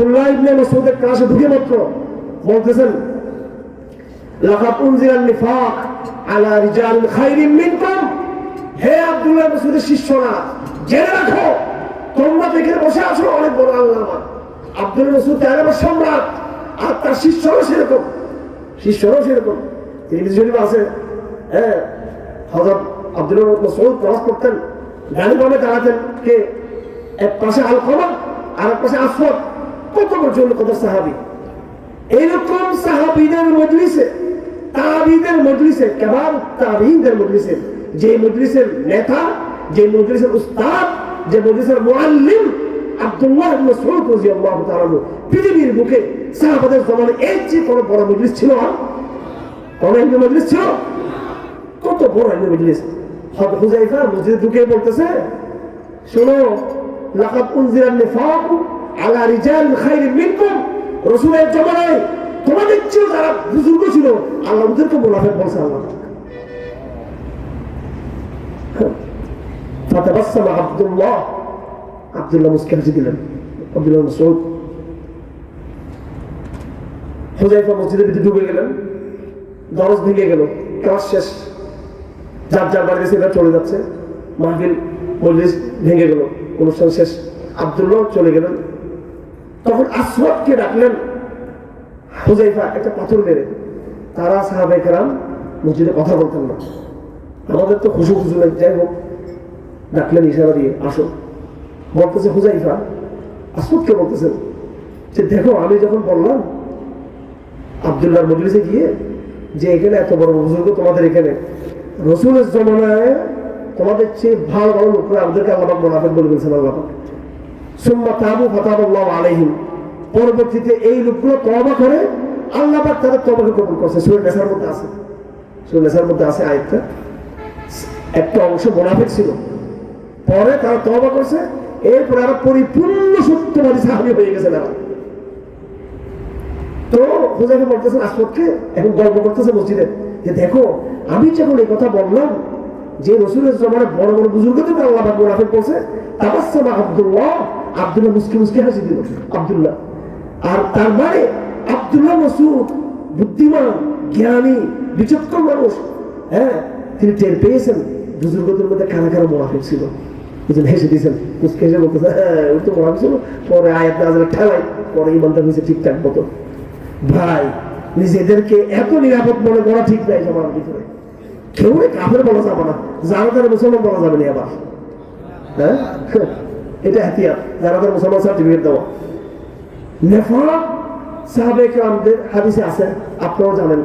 আব্দুল্লাহ ইবনে মাসউদের ক্লাসে ঢুকে মাত্র বলতেছেন লাকাদ উনজিলান নিফাক আলা রিজালিন খায়রিন মিনকুম। হে আব্দুল্লাহ মাসউদের শিষ্যরা, জেনে রাখো তোমরা দেখে বসে আছো অনেক বড় আল্লামা। আব্দুল্লাহ মাসউদ তার সম্রাট, আর তার শিষ্যরাও সেরকম, তিনি শরীফ আছে। হ্যাঁ, হযরত আব্দুল্লাহ মাসউদ নামাজ পড়তেন, ডানে বামে দাঁড়াতেন কে, এক পাশে আলকামা আর এক পাশে আসওয়াদ, কত পর্যন্ত কত সাহাবী। এইরকম সাহাবীদের মজলিসে, তাবিঈদের মজলিসে, কেবল তাবিঈদের মজলিসে, যে মজলিসের নেতা, যে মজলিসের উস্তাদ, যে মজলিসের মুআল্লিম আব্দুল্লাহ ইবনে মাসউদ রাদিয়াল্লাহু তাআলা পৃথিবীর বুকে সাহাবাদের জমানায় এর চেয়ে কোনো বড় মজলিস ছিল? কোন একটা মজলিস ছিল? কত বড় একটা মজলিস। হযরত হুযায়ফা মসজিদে ঢুকে বলতেছে, শোনো, লাকাদ উনজিলান নিফাক আলা রিজালিন খায়রিন মিনকুম। রাসূলের জমানায় তোমাদের চেয়ে যারা বুজুর্গ ছিল আল্লাহ ওদেরকে মুনাফিক বলছে। আল্লাহ ফাতাবাসসামা আব্দুল্লাহ মুস্কি হাসি দিলেন। আব্দুল্লাহ মাসউদ হুযায়ফা মসজিদের ভিতরে ঢুকে গেলেন, দরজ ভেঙে গেল, ক্লাস শেষ, যার যার বাড়ি গেছে চলে যাচ্ছে, মাহফিল মজলিস ভেঙে গেল, অনুষ্ঠান শেষ, আব্দুল্লাহ চলে গেলেন। তখন আসওয়াদকে ডাকলেন হুযায়ফা একটা পাথর মেরে। তারা সাহাবায়ে কেরাম মসজিদে কথা বলতেন না, আমাদের তো খুশু নাই, যাই হোক ডাকলেন ইশারা দিয়ে, আসো। বলতেছে হুযায়ফা আসওয়াদকে বলতেছেন যে দেখো, আমি যখন বললাম আব্দুল্লাহর মজলিসে গিয়ে যে এখানে এত বড় বুজুর্গ তোমাদের এখানে, রাসূলের জমানায় তোমাদের চেয়ে ভালো ভালো লোকরা আমাদেরকে আল্লাহ পাক মুনাফিক বলে বলছেন। আল্লাহ পাক সুম্মা তাবু ফাতাবাল্লাহু আলাইহিম, পরবর্তীতে এই লোকগুলো তওবা করে আল্লাহ পাক তাদের তওবাকে কবুল করছে। সূরা নিসার মধ্যে আছে আয়াতটা, একটা অংশ মুনাফিক ছিল, পরে তারা তওবা করছে, এরপরে আর পরিপূর্ণ সত্যবাদী সাহাবী হয়ে গেছে তারা। তো হুযায়ফা বলতেছেন আসওয়াদকে, এখন গল্প করতেছে মসজিদে যে দেখো, আমি যখন এই কথা বললাম যে রাসূলের জমানায় বড় বড় বুজুর্গদের আল্লাহ পাক মুনাফিক বলছে, তাবাসসামা আব্দুল্লাহ মুস্কি হাসি দিল আব্দুল্লাহ। আর তার মানে আব্দুল্লাহ মাসউদ বুদ্ধিমান, জ্ঞানী, বিচক্ষণ মানুষ। হ্যাঁ, তিনি টের পেয়েছেন বুজুর্গদের মধ্যে কারা কারা মুনাফিক ছিল, বুঝলেন, হেসে দিয়েছেন, মুস্কি হেসে বলতেছে হ্যাঁ ওই তো মুনাফিক ছিল। পরে আয়াত নাযিল ঠেলাই, পরে ঈমানটা হয়েছে ঠিকঠাক মতো। ভাই, নিজেদেরকে এত নিরাপদ মনে করা ঠিক নাই সবার ভিতরে। কেউ কাফের বলা যাবে না, যারা তারা মুসলমান বলা যাবে না আবার। হ্যাঁ, এটা হাতিয়ার, যারা তারা মুসলমান সার্টিফিকেট দেওয়া। নিফাক সাহাবায়ে কেরামদের হাদিসে আছে, আপনারাও জানেন,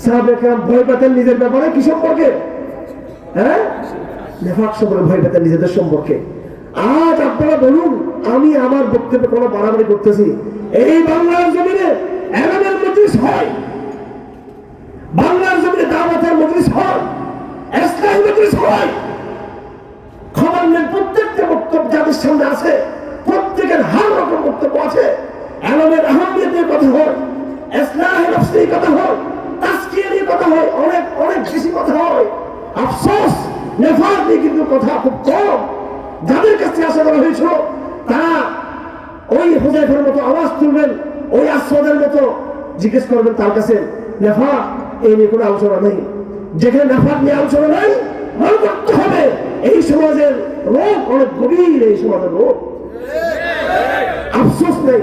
সাহাবায়ে কেরাম ভয় পেতেন নিজের ব্যাপারে, কি সম্পর্কে? হ্যাঁ, নিফাক সম্পর্কে ভয় পেতেন নিজেদের সম্পর্কে। আজ আপনারা বলুন, আমি আমার বক্তব্যে কোনো বাড়াবাড়ি করতেছি, এই বাংলার জমিনে এলামের মজলিস হয়, বাংলার জমিনে দাওয়াতের মজলিস হয়, ইসলামী মজলিস হয়, খবর নেন প্রত্যেকটা বক্তব্য যাদের সামনে আছে, প্রত্যেকের হার রকম বক্তব্য আছে, এলামের আহমিয়তের কথা হয়, ইসলাহি নফসি কথা হয়, তাজকিয়া নিয়ে কথা হয়, অনেক অনেক বেশি কথা হয়। আফসোস, নিফাক নিয়ে কিন্তু কথা খুব কম। যাদের কাছে আশা করা হয়েছিল তারা ওই হুযায়ফার মতো আওয়াজ তুলবেন, ওই আসওয়াদের মতো জিজ্ঞেস করবেন তার কাছে, নিফাক এই নিয়ে কোনো আলোচনা নেই। যেখানে নিফাক নিয়ে আলোচনা নাই, মনে করতে হবে এই সমাজের রোগ অনেক গভীর, এই সমাজের রোগ। আফসোস নেই,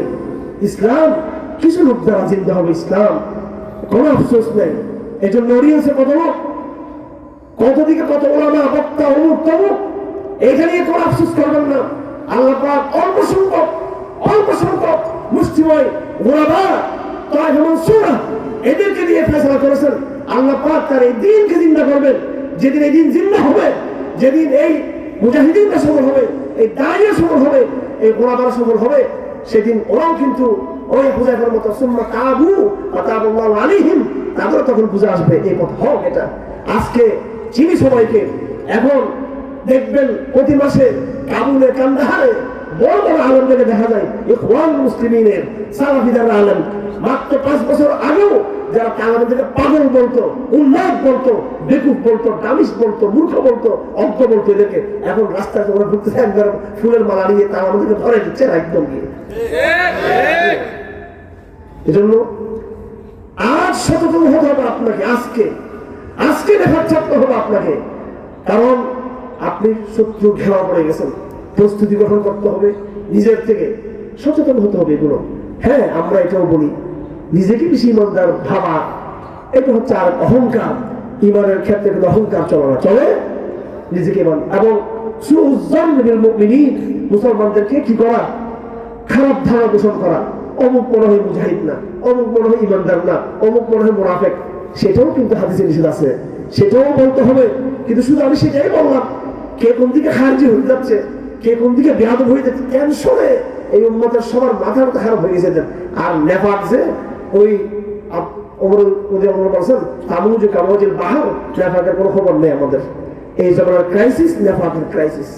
ইসলাম কিছু লোক দ্বারা জিন্দা হবে, ইসলাম কোনো আফসোস নেই। এই জন্য অডিয়েন্সে কত লোক, কত দিকে কত ওলামা, বক্তা, অমুক তমুক, এখানে কোনো আফসোস করবেন না। আল্লাহ পাক অল্প সংখ্যক মুসলিময় ওলামা, তায়েফ মানসুরা, এদেরকে দিয়ে ফয়সালা করেছেন। আল্লাহ পাক তার এই দিনকে জিন্দা করবেন। যেদিন এই দিন জিন্দা হবে, যেদিন এই মুজাহিদিনরা সফল হবে, এই দাঁড়িয়ে সফল হবে, এই ওলামারা সফল হবে, সেদিন ওরাও কিন্তু ওই হুযায়ফার মতো সুম্মা তাবু ফাতাবাল্লাহু আলাইহিম, তাদেরও তখন বুঝে আসবে এই কথা হোক। এটা আজকে চিনি সবাইকে। এখন দেখবেন প্রতি মাসে কাবুলে, কান্দাহারে বড় বড় আলেমদেরকে দেখা যায়, ইখওয়ান মুসলিমিনের সালাফিদের আলেম। মাত্র 5 বছর আগেও যারা আলেমদেরকে পাগল বলতো, উন্মাদ বলতো, বেকুফ বলতো, দামিশ বলতো, মূর্খ বলতো, অজ্ঞ বলতো, এদেরকে এখন রাস্তায় তোমরা ঘুরতেছে একবার ফুলের মালা নিয়ে তারা আমাদেরকে ধরে দিচ্ছে একদম গিয়ে। এজন্য আজ সচেতন হতে হবে আপনাকে, আজকে নেফাক ছাড়তে হবে আপনাকে। কারণ আপনি শত্রু ঘেরা পড়ে গেছেন, প্রস্তুতি গ্রহণ করতে হবে, নিজের থেকে সচেতন হতে হবে এগুলো। হ্যাঁ, আমরা এটাও বলি নিজেকে বেশি ইমানদার ভাবা, এটা হচ্ছে আর অহংকার। ইমানের ক্ষেত্রে কিন্তু অহংকার চলে নিজেকে ইমান। এবং মুসলমানদেরকে কি করা, খারাপ ধারণা পোষণ করা, অমুক মনে হয় মুজাহিদ না, অমুক মনে হয় ইমানদার না, অমুক মনে হয় মুনাফিক, সেটাও কিন্তু হাদিসে নিষেধ আছে, সেটাও বলতে হবে। কিন্তু শুধু আমি সেটাই বললাম, কে কোন দিকে খারিজি হয়ে যাচ্ছে, কে কোন দিকে বেয়াদব হয়ে যাচ্ছে, টেনশনে এই উম্মতের সবার মাথার তো খারাপ হয়ে গেছে। আর নেফাক যে ওই বলছেন তামুজু কামাজিল বাহার, নেফাকের কোনো খবর নেই আমাদের। এই জমানার ক্রাইসিস নেফাকের ক্রাইসিস,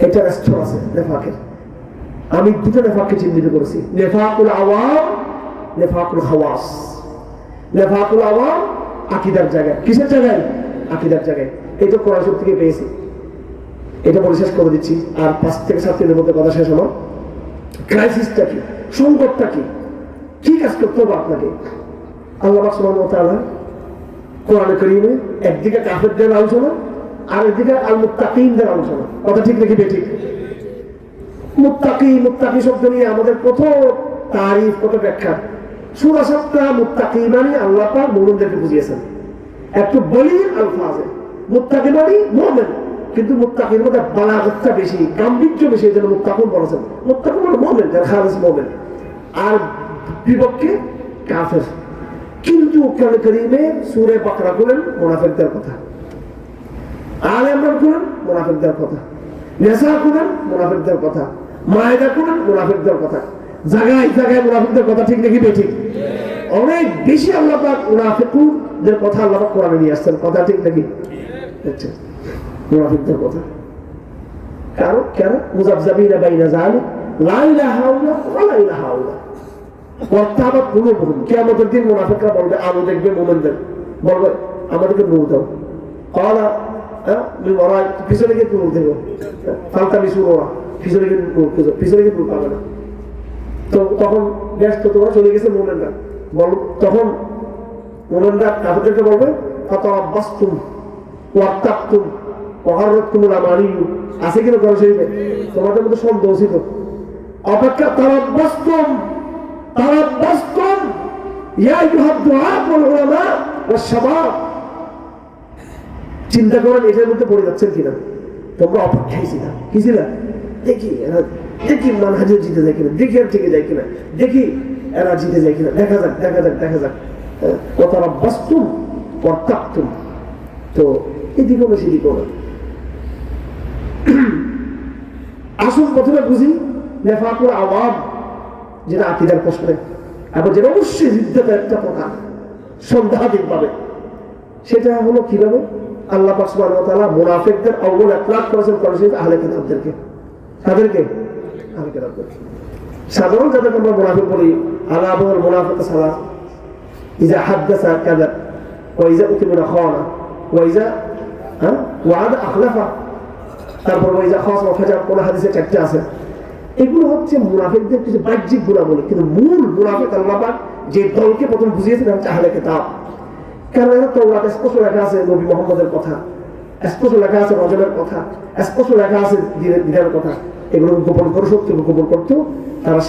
এটা স্তর আছে নেফাকের। আমি দুটো নেফাককে চিহ্নিত করেছি, নেফাকুল আওয়াম, নেফাকুল খাওয়াস। নেফাকুল আওয়াম আকীদার জায়গায়, কিসের জায়গায়? আকীদার জায়গায়। এটা কোরআন শরীফ থেকে পেয়েছি, এটা বলে শেষ করে দিচ্ছি। আর 5 থেকে 7 মিনিটের মধ্যে কথা শেষ হলো। ক্রাইসিসটা কি, সংকটটা কি, কি কাজ করতে হবে আপনাকে? আল্লাহ সুবহানাহু ওয়া তাআলা কোরআনে কারীমে একদিকে কাফেরদের আলোচনা, আর একদিকে আল মুত্তাকিনদের আলোচনা। কথা ঠিক নাকি বেঠিক? মুত্তাকি শব্দ নিয়ে আমাদের কত তারিফ, কত ব্যাখ্যা। সূরা 7 মুত্তাকি মানে আল্লাহ পাক মুমিনদেরকে বুঝিয়েছেন একটু বলির আলফাজে। মুত্তাকি মানে মুমিন, কিন্তু মুত্তাকির মধ্যে বালাগতটা বেশি, গাম্ভীর্য বেশি, এই জন্য মুত্তাকুন বলেছেন। মুত্তাকুন মানে মুমিন, যারা খালিস মুমিন। আর বিপক্ষে কাফের। কিন্তু কোরআন কারীমে সূরা বাকরা বলেন মুনাফিকদের কথা, আলে ইমরান বলেন মুনাফিকদের কথা, নিসা বলেন মুনাফিকদের কথা, মায়েদা বলেন মুনাফিকদের কথা। জায়গায় জায়গায় মুনাফিকদের কথা, ঠিক নাকি বেঠিক? অনেক বেশি আল্লাহ পাক মুনাফিকদের কথা আল্লাহ পাক কোরআনে নিয়ে আসছেন। কথা ঠিক নাকি? আচ্ছা, মুনাফিকদের কথা কেন? মুযাবযাবিনা বাইনা যালিক লা ইলাহা ইল্লাল্লাহ ওয়া লা ইলাহা ইল্লাল্লাহ। ওয়াতাবাত কুলুবুহুম, কিয়ামতের দিন মুনাফিকরা বলবে, আলো দেখবে মুমিনদের, বলবে আমাদেরকে নূর দাও। ক্বালা মিন ওয়ারাই, পিছনে গিয়ে নূর দেব। ফালতামিসু নূরা, পিছনে গিয়ে নূর খুঁজো, পিছনে গিয়ে নূর পাবে না। তো তখন ব্যস্ত, তোমরা চলে গেছে মুমিনরা। তখন মুমিনরা কাফেরদেরকে বলবে ফাতারাব্বাসতুম ওয়াত্তাকতুম ওয়াগাররাতকুমুল আমানিয়্যু। আছে কিনা কোরআন শরীফে? তোমাদের মধ্যে সন্দেহ ছিল, অপেক্ষা। তারাব্বাসতুম ইয়া আইয়ুহাদ দুআত ওয়াল উলামা ওয়াশ শাবাব। চিন্তা করেন এটার মধ্যে পড়ে যাচ্ছেন কিনা। তোমরা অপেক্ষায় ছিলা, কি ছিল? দেখি মানহাজে জিতে যায় কিনা, দেখি আর থেকে যায় কিনা, দেখি এরা জিতে যায় কিনা, দেখা যাক। তারাব্বাসতুম ওয়াত্তাকতুম। তো এদিকে না সেদিকে না। আসল প্রথমে বুঝি নেফাকুল আওয়াম, যেটা আকীদার প্রশ্নে, এবং যেটা অবশ্যই রিদ্দাতের একটা প্রকার সন্দেহাতীত ভাবে। সেটা হলো কিভাবে? আল্লাহ পাক সুবহানাহু ওয়া তাআলা মুনাফিকদের আউয়াল ইতলাক করেছেন আহলে কিতাবদেরকে। তাদেরকে আহলে কিতাবদেরকে সাধারণ যাদেরকে আমরা মুনাফিক বলি, আলাবুল মুনাফিক সালাত, ইজা হাদাসা কাযাব, ওয়া ইজা উতিমিনা খানা, ওয়া ইজা ওয়াদা আখলাফা, তারপর ওয়া ইজা খাসামা ফাজার। কোন হাদিসে 4টা আছে। এগুলো হচ্ছে মুনাফিকদের কিছু বাহ্যিক গুণাবলী, কিন্তু মূল মুনাফিক আল্লাহ পাক যে দলকে প্রথম বুঝিয়েছেন হচ্ছে আহলে কিতাব। কারণ এরা তাওরাতে স্পষ্ট লেখা আছে নবী মুহাম্মদের কথা, স্পষ্ট লেখা আছে রজবের কথা, স্পষ্ট লেখা আছে দিনের কথা। এগুলো গোপন করে সত্য গোপন করতো, তারা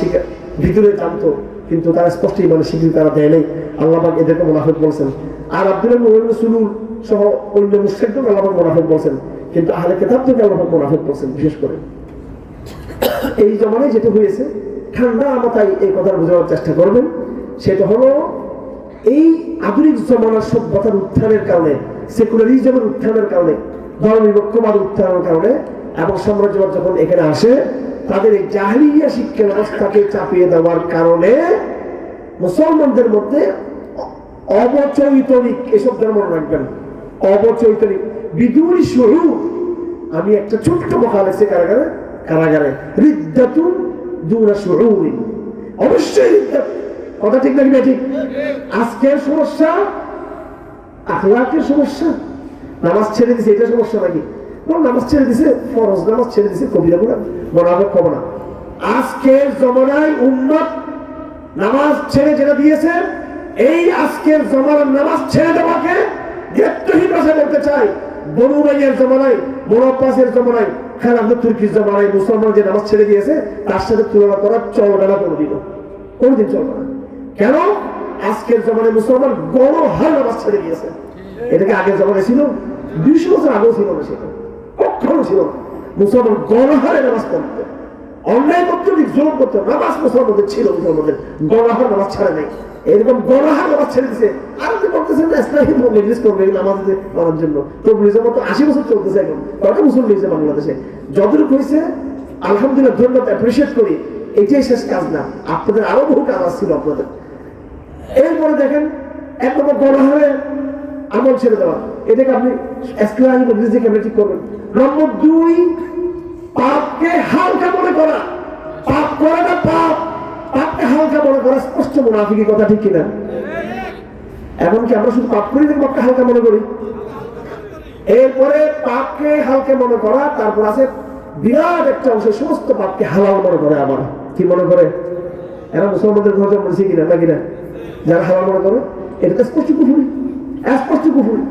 ভিতরে জানতো, কিন্তু তারা স্পষ্ট ইমানের স্বীকৃতি তারা দেয় নাই। আল্লাহ পাক এদেরকে মুনাফিক বলছেন। আর আব্দুল্লাহ ইবনে সুলুল সহ অন্য মুশরিকদের আল্লাহ পাক মুনাফিক বলছেন, কিন্তু আহলে কিতাবদেরকে আল্লাহ পাক মুনাফিক বলছেন বিশেষ করে। এই জমানায় যেটা হয়েছে, ঠান্ডা মাথায় এই কথা বোঝানোর চেষ্টা করবেন। সেটা হলো এই আধুনিক জমানার সভ্যতার উত্থানের কারণে, সেকুলারিজমের উত্থানের কারণে, ধর্মনিরপেক্ষবাদ উত্থানের কারণে এবং সাম্রাজ্যবাদ যখন এখানে আসে, তাদের এই জাহেলিয়া শিক্ষা ব্যবস্থাকে চাপিয়ে দেওয়ার কারণে মুসলমানদের মধ্যে অবচৈতনিক, এসব মনে রাখবেন, অবচৈতনিক বিদুরি শুরু। আমি একটা ছোট্ট বকা লেখছি কারাগারে, রিদ্দাতুন দুনা শুউরিন, অবশ্যই রিদ্দাত। কথা ঠিক নাকি ঠিক? আজকের সমস্যা আখলাকের সমস্যা, নামাজ ছেড়ে দিছে, এটা সমস্যা নাকি? নামাজ ছেড়ে দিছে, ফরজ নামাজ ছেড়ে দিছে, কবিরা গুণা মুনাফিক হবে না। আজকের জমানায় উম্মত নামাজ ছেড়ে যেটা দিয়েছেন, এই আজকের জমানার নামাজ ছেড়ে দেওয়াকে দায়িত্বহীন ভাষায় বলতে চাই। বনু উমাইয়ার জমানায়, বনু আব্বাসের জমানায়, খান আব্দুল তুর্কির জমানায় মুসলমান যে নামাজ ছেড়ে দিয়েছে তার সাথে তুলনা করার চলবে না কোনদিন চলবে না। কেন? আজকের জমানায় মুসলমান গণহারে নামাজ ছেড়ে দিয়েছে। এটাকে আগের জমানায় ছিল, 200 বছর আগেও ছিল না, সেটা কখনো ছিল না। মুসলমান গণহারে নামাজ পড়তো, অন্যায় করতো, জোর করতো, নামাজ মুসলমানদের ছিল, মুসলমানদের গণহার নামাজ ছাড়ে নাই। এরকম গণহার নামাজ ছেড়ে দিচ্ছে। আর যে বলতেছেন না ইসলামী মজলিস করবে নামাজ করার জন্য, তবলিগের মতো 80 বছর চলতেছে। এখন কত মুসলিম হয়েছে বাংলাদেশে? যতটুকু হয়েছে আলহামদুলিল্লাহ, ধন্যবাদ, অ্যাপ্রিশিয়েট করি। এটাই শেষ কাজ না, আপনাদের আরো বহু কাজ ছিল আপনাদের। এরপরে দেখেন, এক নম্বর গণহারে আমল ছেড়ে দেওয়া, এটাকে আপনি ইসলামী মজলিস দিয়ে কেমন ঠিক করবেন। নম্বর 2, পাপকে হালকা মনে করা। পাপ করাটা পাপ, পাপকে হালকা মনে করা স্পষ্ট মুনাফিকি কথা, ঠিক কিনা? এখন কি আমরা শুধু পাপ করি না, পাপকে হালকা মনে করি? এরপরে পাপকে হালকা মনে করা, তারপর আছে বিরাট একটা অংশ সমস্ত পাপকে হালাল মনে করে। আবার কি মনে করে? এরা মুসলমানদের ঘটনা বলছে কিনা, নাকি না? যারা হালাল মনে করে, এটা তো স্পষ্ট কুফরি, স্পষ্ট কুফরি।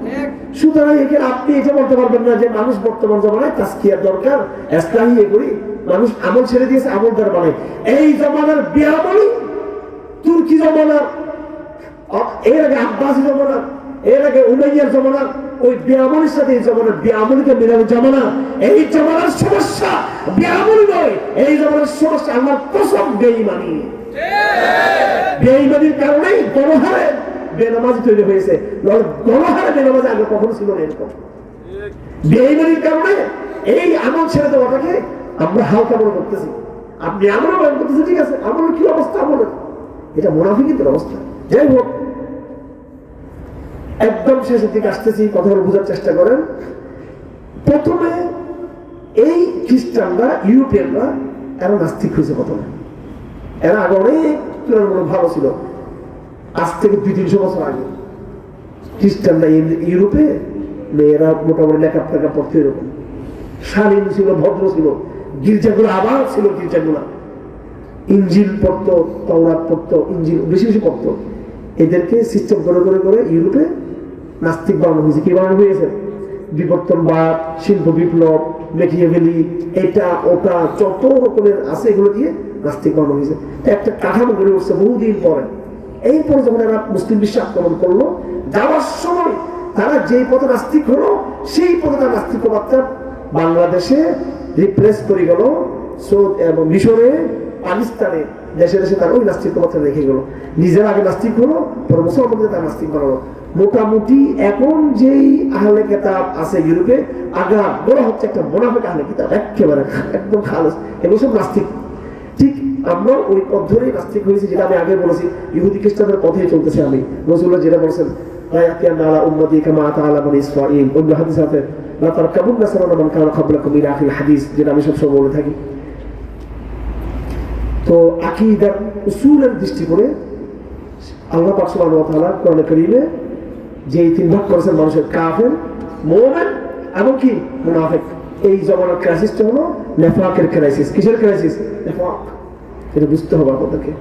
সুতরাং এখানে আপনি এটা বলতে পারবেন না যে মানুষ বর্তমান জমানায় তাজকিয়ার দরকার, ইসলামী করি, মানুষ আমল ছেড়ে দিয়েছে, আমল দ্বারা বানায়। এই জমানার বিয়ামলি, তুর্কি জমানার, এর আগে আব্বাসী জমানার, এর আগে উমাইয়ার জমানার, ওই বিয়ামলির সাথে এই জমানার বিয়ামলিকে মিলানো জমানা। এই জমানার সমস্যা বিয়ামলি নয়, এই জমানার সমস্যা আমার কসম বেঈমানি। বেঈমানির কারণেই গণহারে বেনামাজি তৈরি হয়েছে। গণহারে বেনামাজি আগে কখনো ছিল না এরকম। বেঈমানির কারণে এই আমল ছেড়ে দেওয়াটাকে আমরা হালকা মনে করতেছি। আপনি আমলও মনে করতেছি, ঠিক আছে, আমলের কি অবস্থা? আমলের এটা মুনাফিকীর অবস্থা। যাই হোক, একদম শেষের দিকে আসতেছি, কথাগুলো বোঝার চেষ্টা করেন। প্রথমে এই খ্রিস্টানরা, ইউরোপিয়ানরা, এরা নাস্তিক হয়েছে প্রথমে। এরা আগে অনেক তুলনামূলক ভালো ছিল। আজ থেকে 200-300 বছর আগে খ্রিস্টানরা ইউরোপে, মেয়েরা মোটামুটি লেখাপড়া পড়তো, এরকম শালীন ছিল, ভদ্র ছিল। গির্জাগুলো আবার ছিল, গির্জাগুলো ইঞ্জিল পড়তো, তাওরাত পড়তো, ইঞ্জিল বেশি বেশি পড়তো। এদেরকে সিস্টেম করে করে করে ইউরোপে নাস্তিক বানানো হয়েছে। কি বানানো হয়েছে? বিবর্তনবাদ, শিল্প বিপ্লব, মেকিয়াভেলি, এটা ওটা যত রকমের আছে, এগুলো দিয়ে নাস্তিক বানানো হয়েছে। একটা কাঠামো গড়ে উঠছে বহুদিন পরে। এরপরে যখন এরা মুসলিম বিশ্বে আক্রমণ করলো, যাওয়ার সময় তারা যেই পথে নাস্তিক হলো, সেই পথে তার নাস্তিকবাদটা বাংলাদেশে রিপ্লেস করে গেল, এবং মিশরে, পাকিস্তানে, দেশে দেশে তার ওই নাস্তিকবাদটা রেখে গেল। নিজের আগে নাস্তিক হলো, পরে মুসলমানদের তার নাস্তিক বানালো। মোটামুটি এখন যেই আহলে কিতাব আছে ইউরোপে, আগা বলা হচ্ছে একটা মুনাফিক আহলে কিতাব, একেবারে একদম খালেস, এগুলো সব নাস্তিক। ঠিক আমরা ওই পথ ধরেই নাস্তিক হয়েছি, যেটা আমি আগে বলেছি, ইহুদি খ্রিস্টানদের পথেই চলতেছে। আমি রাসূলুল্লাহ যেটা বলছেন, যেটা আমি সবসময় বলে থাকি। তো আকীদার উসুলের দৃষ্টি করে আল্লাহ পাক সুবহানাহু ওয়া তাআলা কোরআনে কারীমে যে 3 ভাগ করেছেন মানুষের, কাফের, মুমিন এবং কি মুনাফিক। এই জমানার ক্রাইসিসটা হলো নেফাকের ক্রাইসিস। কিসের ক্রাইসিস? নেফাক। এটা বুঝতে হবে আপনাদেরকে।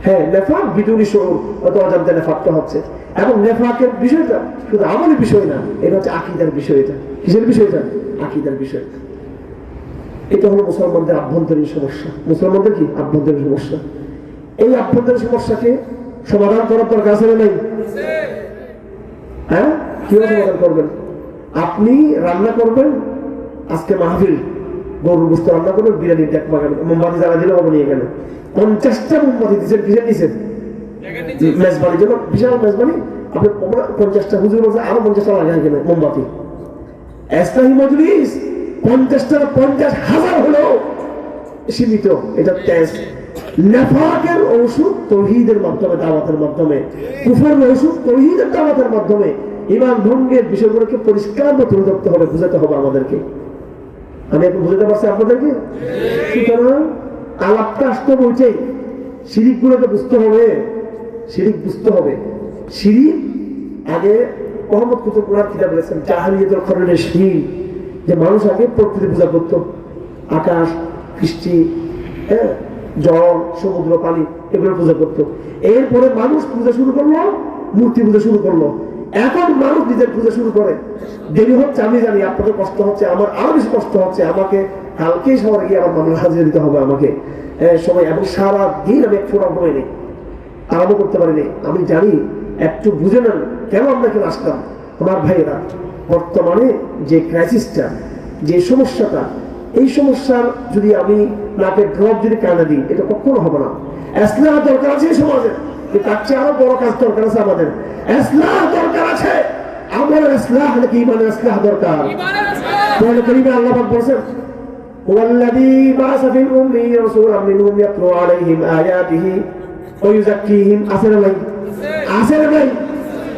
হ্যাঁ, নেফাক বিদুনি শুরু, অত অজান্তে নেফাকটা হচ্ছে। এবং নেফাকের বিষয়টা শুধু আমলের বিষয় না, এটা হচ্ছে আকীদার বিষয়। এটা কিসের বিষয়টা? আকীদার বিষয়। এটা হলো মুসলমানদের আভ্যন্তরীণ সমস্যা। মুসলমানদের কি আভ্যন্তরীণ সমস্যা? এই আভ্যন্তরীণ সমস্যাকে সমাধান করার দরকার আছে না নাই? হ্যাঁ, কিভাবে সমাধান করবেন? আপনি রান্না করবেন, আজকে মাহফিল, গরুর গোশত রান্না করবেন, বিরিয়ানি ট্যাক মাগাবেন, মোমবাতি জ্বালা দিলে হবে না। এখানে 50টা মোমবাতি দিচ্ছেন, কিসের নিছেন? মেজবানির জন্য, বিশাল মেজবানি। আপনি 50টা, হুজুর বলছে আরো 50টা লাগান কেন মোমবাতি? ইসলামী মজলিস 50টা 50,000 হলেও সীমিত। এটা টেস্ট। নেফাকের ঔষধ তাওহীদের মাধ্যমে, দাওয়াতের মাধ্যমে। কুফরের ওষুধ তাওহীদের দাওয়াতের মাধ্যমে। ঈমান ভঙ্গের বিষয়গুলোকে পরিষ্কার তুলে ধরতে হবে, বুঝাতে হবে আমাদেরকে। আমি এখন বুঝাতে পারছি আপনাদেরকে? সুতরাং আলাপটা আসতে বলছে, শিরিক গুলোকে বুঝতে হবে, শিরিক বুঝতে হবে। শিরিক আগে মুহাম্মদ কুতুব কোরআন কিতাব বলেছেন, জাহেলিয়াতুল করণের শিরিক, যে মানুষ আগে প্রকৃতি পূজা করত, আকাশ, বৃষ্টি, জল, সমুদ্র, পানি, এগুলো পূজা করতো। এরপরে মানুষ পূজা শুরু করলো, মূর্তি পূজা শুরু করলো। এখন মানুষ নিজের পূজা শুরু করে। দেরি হচ্ছে আমি জানি, আপনাদের কষ্ট হচ্ছে, আমার আরো বেশি কষ্ট হচ্ছে। আমাকে কালকেই শহরে গিয়ে আমার মামলা হাজিরা দিতে হবে আমাকে সময়, এবং সারা দিন আমি এক ফোটাও হয়নি, আরম্ভ করতে পারিনি। আমি জানি, একটু বুঝে নেন কেন আমরা এখানে আসলাম। আমার ভাইয়েরা, বর্তমানে যে ক্রাইসিসটা, যে সমস্যাটা, এই সমস্যার যদি আমি নাকে ড্রপ যদি কানে দিই, এটা কখনো হবে না। ইসলাম দরকার আছে সমাজে, তার চেয়ে আরো বড় কাজ দরকার আছে আমাদের। ইসলাম দরকার আছে, আমাদের ইসলাম নাকি ইমানের ইসলাম দরকার। কোরআন কারীমে আল্লাহ পাক বলেছেন, ওয়াল্লাযী বা'আসা ফিল উম্মিয়্যিনা রাসূলাম মিনহুম ইয়াতলু আলাইহিম আয়াতিহি ওয়া ইউযাক্কিহিম। আছে না ভাই? আছে না ভাই?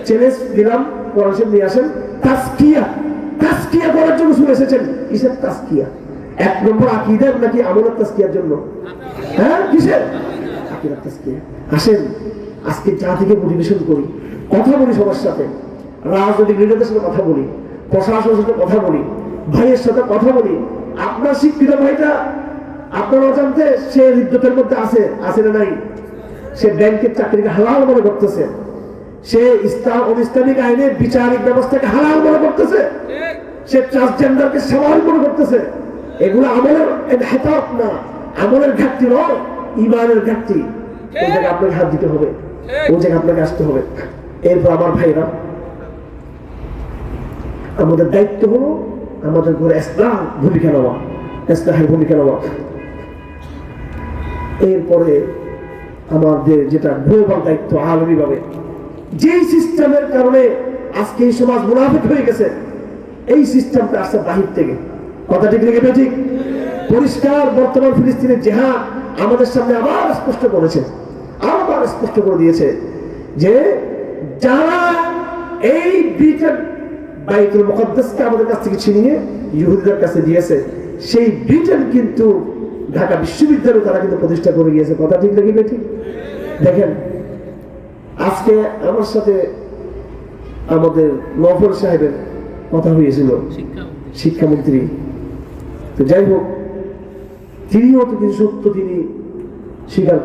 চ্যালেঞ্জ দিলাম, কোরআন শরীফ নিয়ে আসেন। তাজকিয়া করার জন্য শুনে এসেছেন। কিসের তাজকিয়া? এক নম্বর আকীদার নাকি আমলের তাজকিয়ার জন্য? হ্যাঁ, কিসের? আকীদার তাজকিয়া। আসেন আজকে যা থেকে মোটিভেশন করি, কথা বলি সবার সাথে, রাজনৈতিক লিডারদের সাথে কথা বলি, প্রশাসনের সাথে কথা বলি, ভাইয়ের সাথে কথা বলি। আপনার শিক্ষিত ভাইটা আপনার অজান্তে সে হৃদ্যতের মধ্যে আছে না নাই? সে ব্যাংকের চাকরিকে হালাল মনে করতেছে, সে ইসলামিক আইনের বিচারিক ব্যবস্থাকে হালাল মনে করতেছে, সে ট্রান্সজেন্ডারকে সমান মনে করতেছে। এগুলো আমলের হেতাত না, আমলের ঘাটতি নয়, ইমানের ঘাটতি। ওই জায়গায় আপনাকে হাত দিতে হবে, ওই জায়গায় আপনাকে আসতে হবে। এরপর আমার ভাইরা, আমাদের দায়িত্ব হলো আমাদের ঘরে ইসলাম ভূমিকা নেওয়া, ইসলামের ভূমিকা নেওয়া। এরপরে আমাদের যেটা গ্লোবাল দায়িত্ব, আলমী ভাবে যেই সিস্টেমের কারণে আজকে এই সমাজ মুনাফিক হয়ে গেছে, এই সিস্টেমটা আসছে বাহির থেকে। কথা ঠিক লেগে ঠিক? পরিষ্কার বর্তমান ফিলিস্তিনের জেহাদ আমাদের সামনে আবার স্পষ্ট করেছে, আবার স্পষ্ট করে দিয়েছে যে যারা এই ব্রিটেন বাইতুল মুকাদ্দাসকে আমাদের কাছ থেকে ছিনিয়ে ইহুদিদের কাছে দিয়েছে, সেই ব্রিটেন কিন্তু ঢাকা বিশ্ববিদ্যালয় তারা কিন্তু প্রতিষ্ঠা করে গিয়েছে। কথা ঠিক লেগে ঠিক? দেখেন, আজকে আমার সাথে আমাদের নফর সাহেবের কথা হয়েছিল, শিক্ষামন্ত্রী। তো যাই হোক, তিনিও তো কিছু সত্য তিনি স্বীকার